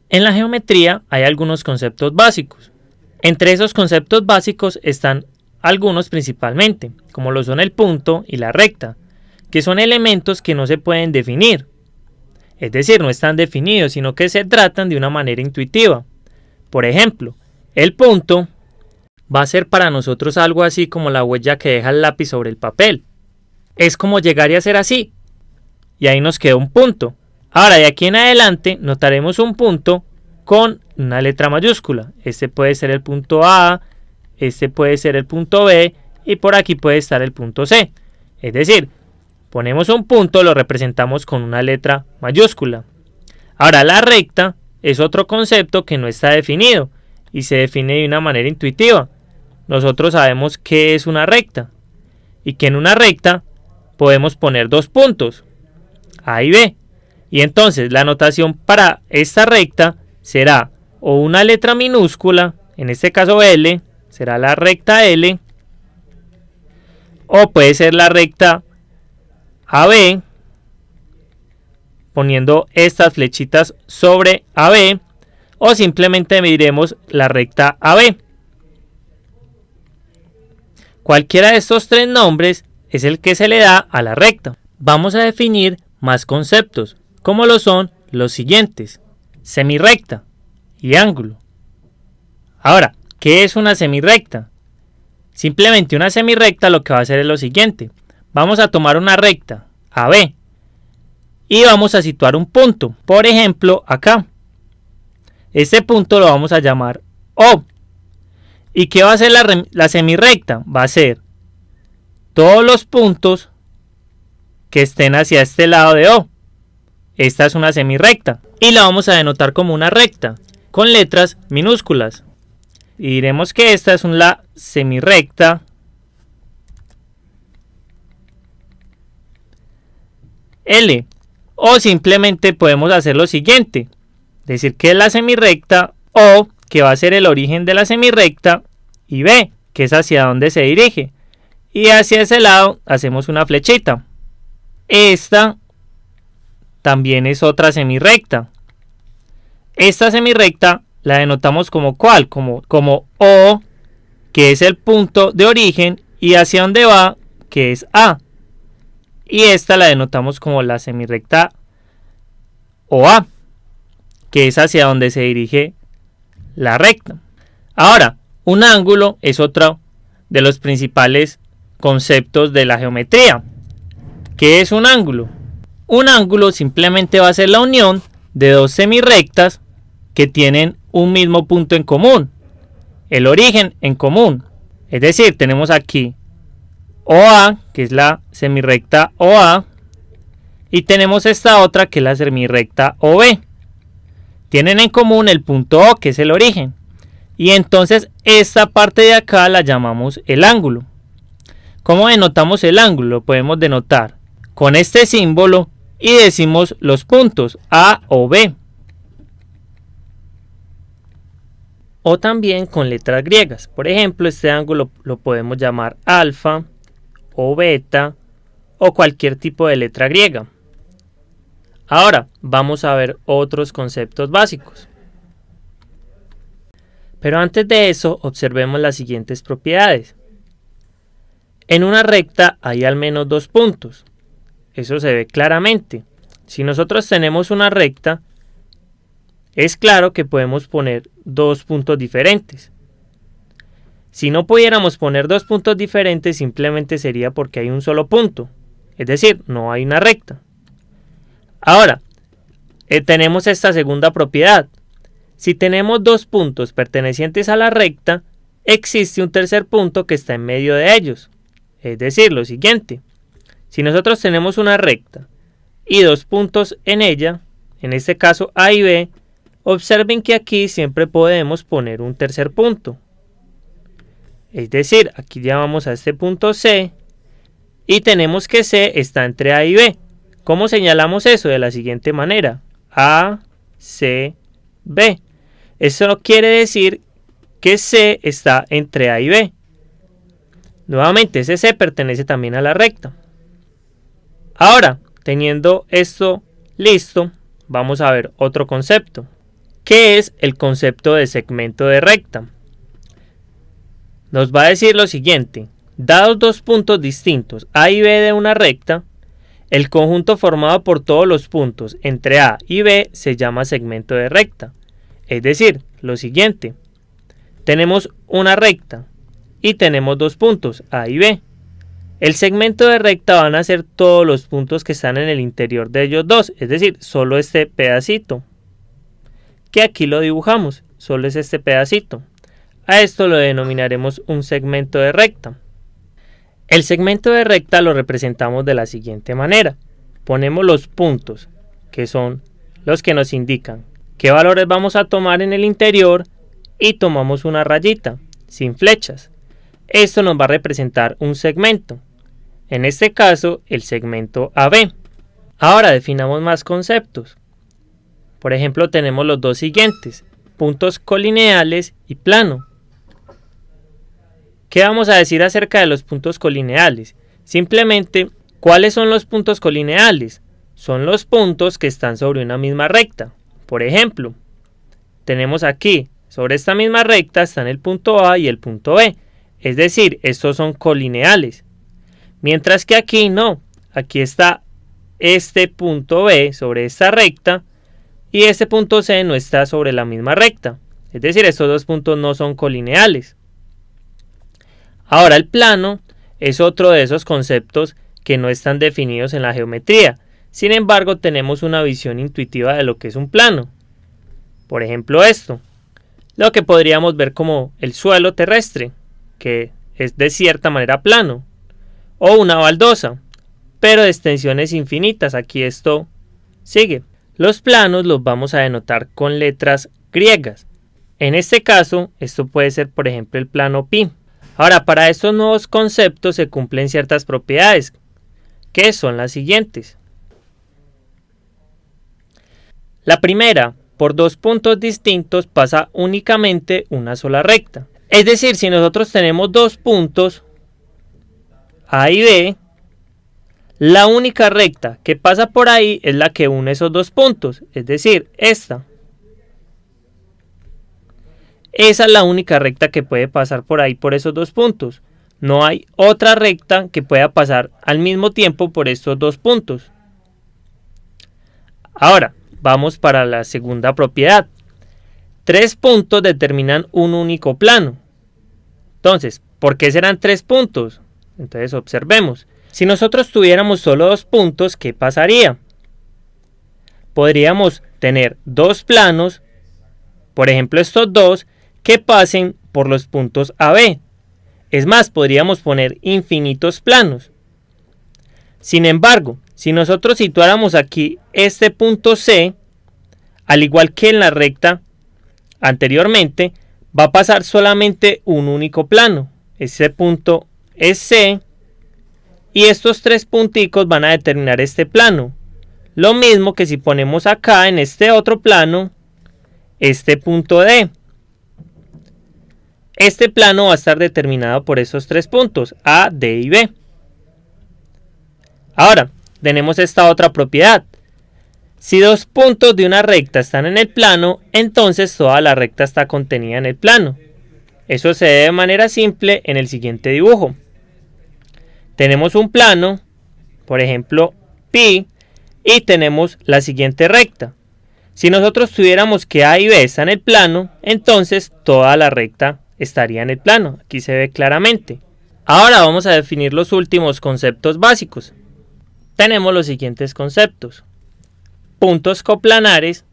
En la geometría hay algunos conceptos básicos. Entre esos conceptos básicos están algunos principalmente, como lo son el punto y la recta, que son elementos que no se pueden definir. Es decir, no están definidos, sino que se tratan de una manera intuitiva. Por ejemplo, el punto va a ser para nosotros algo así como la huella que deja el lápiz sobre el papel. Es como llegar y hacer así. Y ahí nos queda un punto. Ahora, de aquí en adelante, notaremos un punto con una letra mayúscula. Este puede ser el punto A, este puede ser el punto B y por aquí puede estar el punto C. Es decir, ponemos un punto, lo representamos con una letra mayúscula. Ahora, la recta es otro concepto que no está definido y se define de una manera intuitiva. Nosotros sabemos qué es una recta y que en una recta podemos poner dos puntos, A y B. Y entonces la notación para esta recta será o una letra minúscula, en este caso L, será la recta L, o puede ser la recta AB, poniendo estas flechitas sobre AB, o simplemente mediremos la recta AB. Cualquiera de estos tres nombres es el que se le da a la recta. Vamos a definir más conceptos, como lo son los siguientes: semirrecta y ángulo. Ahora, ¿qué es una semirrecta? Simplemente una semirrecta lo que va a hacer es lo siguiente. Vamos a tomar una recta AB y vamos a situar un punto, por ejemplo acá. Este punto lo vamos a llamar O. ¿Y qué va a hacer la semirrecta? Va a ser todos los puntos que estén hacia este lado de O. Esta es una semirrecta y la vamos a denotar como una recta con letras minúsculas. Y diremos que esta es la semirrecta L. O simplemente podemos hacer lo siguiente: decir que es la semirrecta O, que va a ser el origen de la semirrecta, y B, que es hacia donde se dirige. Y hacia ese lado hacemos una flechita. Esta también es otra semirrecta. Esta semirrecta la denotamos como ¿cuál? Como O, que es el punto de origen, y hacia donde va, que es A. Y esta la denotamos como la semirrecta OA, que es hacia donde se dirige la recta. Ahora, un ángulo es otro de los principales conceptos de la geometría. ¿Qué es un ángulo? Un ángulo simplemente va a ser la unión de dos semirrectas que tienen un mismo punto en común, el origen en común. Es decir, tenemos aquí OA, que es la semirrecta OA, y tenemos esta otra que es la semirrecta OB. Tienen en común el punto O, que es el origen, y entonces esta parte de acá la llamamos el ángulo. ¿Cómo denotamos el ángulo? Lo podemos denotar con este símbolo y decimos los puntos A o B, o también con letras griegas. Por ejemplo, este ángulo lo podemos llamar alfa o beta o cualquier tipo de letra griega. Ahora vamos a ver otros conceptos básicos. Pero antes de eso, observemos las siguientes propiedades. En una recta hay al menos dos puntos. Eso se ve claramente. Si nosotros tenemos una recta, es claro que podemos poner dos puntos diferentes. Si no pudiéramos poner dos puntos diferentes, simplemente sería porque hay un solo punto. Es decir, no hay una recta. Ahora, tenemos esta segunda propiedad. Si tenemos dos puntos pertenecientes a la recta, existe un tercer punto que está en medio de ellos. Es decir, lo siguiente: si nosotros tenemos una recta y dos puntos en ella, en este caso A y B, observen que aquí siempre podemos poner un tercer punto. Es decir, aquí llamamos a este punto C y tenemos que C está entre A y B. ¿Cómo señalamos eso? De la siguiente manera: A, C, B. Eso quiere decir que C está entre A y B. Nuevamente, ese C pertenece también a la recta. Ahora, teniendo esto listo, vamos a ver otro concepto, ¿Qué es el concepto de segmento de recta? Nos va a decir lo siguiente: dados dos puntos distintos A y B de una recta, el conjunto formado por todos los puntos entre A y B se llama segmento de recta. Es decir, lo siguiente: tenemos una recta y tenemos dos puntos A y B. El segmento de recta van a ser todos los puntos que están en el interior de ellos dos, es decir, solo este pedacito, que aquí lo dibujamos, solo es este pedacito. A esto lo denominaremos un segmento de recta. El segmento de recta lo representamos de la siguiente manera. Ponemos los puntos, que son los que nos indican qué valores vamos a tomar en el interior, y tomamos una rayita, sin flechas. Esto nos va a representar un segmento. En este caso, el segmento AB. Ahora definamos más conceptos. Por ejemplo, tenemos los dos siguientes: puntos colineales y plano. ¿Qué vamos a decir acerca de los puntos colineales? Simplemente, ¿cuáles son los puntos colineales? Son los puntos que están sobre una misma recta. Por ejemplo, tenemos aquí, sobre esta misma recta están el punto A y el punto B. Es decir, estos son colineales. Mientras que aquí no. Aquí está este punto B sobre esta recta y este punto C no está sobre la misma recta. Es decir, estos dos puntos no son colineales. Ahora, el plano es otro de esos conceptos que no están definidos en la geometría. Sin embargo, tenemos una visión intuitiva de lo que es un plano. Por ejemplo, esto, lo que podríamos ver como el suelo terrestre, que es de cierta manera plano, o una baldosa, pero de extensiones infinitas. Aquí esto sigue. Los planos los vamos a denotar con letras griegas. En este caso, esto puede ser, por ejemplo, el plano pi. Ahora, para estos nuevos conceptos se cumplen ciertas propiedades, que son las siguientes. La primera: por dos puntos distintos pasa únicamente una sola recta. Es decir, si nosotros tenemos dos puntos A y B, la única recta que pasa por ahí es la que une esos dos puntos, es decir, esta. Esa es la única recta que puede pasar por ahí, por esos dos puntos. No hay otra recta que pueda pasar al mismo tiempo por estos dos puntos. Ahora, vamos para la segunda propiedad. Tres puntos determinan un único plano. Entonces, ¿por qué serán tres puntos? Entonces, observemos. Si nosotros tuviéramos solo dos puntos, ¿qué pasaría? Podríamos tener dos planos, por ejemplo estos dos, que pasen por los puntos AB. Es más, podríamos poner infinitos planos. Sin embargo, si nosotros situáramos aquí este punto C, al igual que en la recta anteriormente, va a pasar solamente un único plano. Ese punto es C y estos tres punticos van a determinar este plano. Lo mismo que si ponemos acá en este otro plano este punto D. Este plano va a estar determinado por esos tres puntos, A, D y B. Ahora, tenemos esta otra propiedad. Si dos puntos de una recta están en el plano, entonces toda la recta está contenida en el plano. Eso se ve de manera simple en el siguiente dibujo. Tenemos un plano, por ejemplo, pi, y tenemos la siguiente recta. Si nosotros tuviéramos que A y B están en el plano, entonces toda la recta estaría en el plano. Aquí se ve claramente. Ahora vamos a definir los últimos conceptos básicos. Tenemos los siguientes conceptos. Puntos coplanares,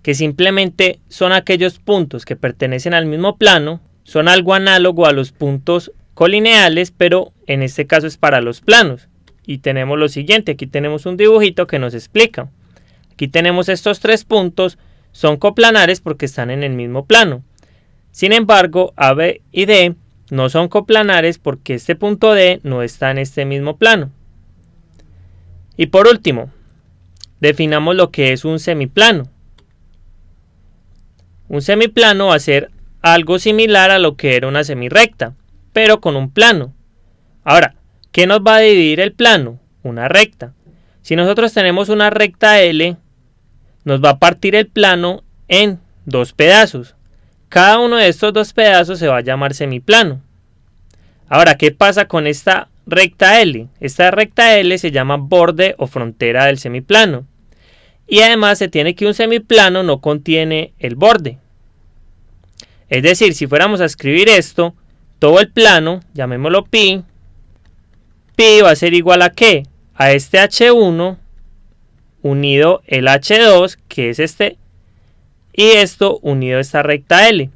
que simplemente son aquellos puntos que pertenecen al mismo plano, son algo análogo a los puntos colineales, pero en este caso es para los planos. Y tenemos lo siguiente, aquí tenemos un dibujito que nos explica. Aquí tenemos estos tres puntos, son coplanares porque están en el mismo plano. Sin embargo, A, B y D no son coplanares porque este punto D no está en este mismo plano. Y por último, definamos lo que es un semiplano. Un semiplano va a ser algo similar a lo que era una semirrecta, pero con un plano. Ahora, ¿qué nos va a dividir el plano? Una recta. Si nosotros tenemos una recta L, nos va a partir el plano en dos pedazos. Cada uno de estos dos pedazos se va a llamar semiplano. Ahora, ¿qué pasa con esta recta L? Esta recta L se llama borde o frontera del semiplano. Y además se tiene que un semiplano no contiene el borde. Es decir, si fuéramos a escribir esto, todo el plano, llamémoslo pi, pi va a ser igual a ¿qué? A este H1 unido el H2, que es este, y esto unido a esta recta L.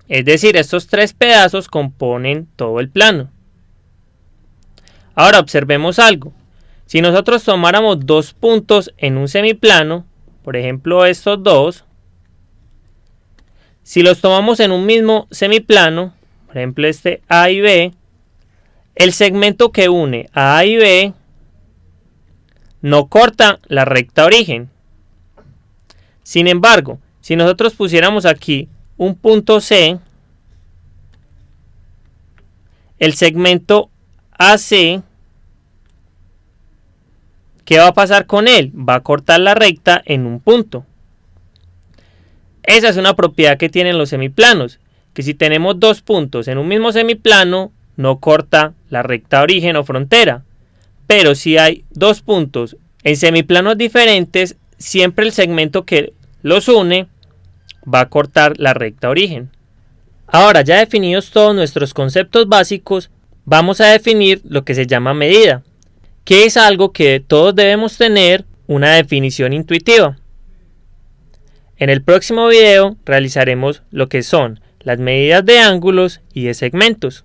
Es decir, estos tres pedazos componen todo el plano. Ahora observemos algo. Si nosotros tomáramos dos puntos en un semiplano, por ejemplo estos dos, si los tomamos en un mismo semiplano, por ejemplo este A y B, el segmento que une a A y B no corta la recta origen. Sin embargo, si nosotros pusiéramos aquí un punto C, el segmento AC, ¿qué va a pasar con él? Va a cortar la recta en un punto. Esa es una propiedad que tienen los semiplanos, que si tenemos dos puntos en un mismo semiplano, no corta la recta origen o frontera. Pero si hay dos puntos en semiplanos diferentes, siempre el segmento que los une va a cortar la recta origen. Ahora, ya definidos todos nuestros conceptos básicos, vamos a definir lo que se llama medida, que es algo que todos debemos tener una definición intuitiva. En el próximo video realizaremos lo que son las medidas de ángulos y de segmentos.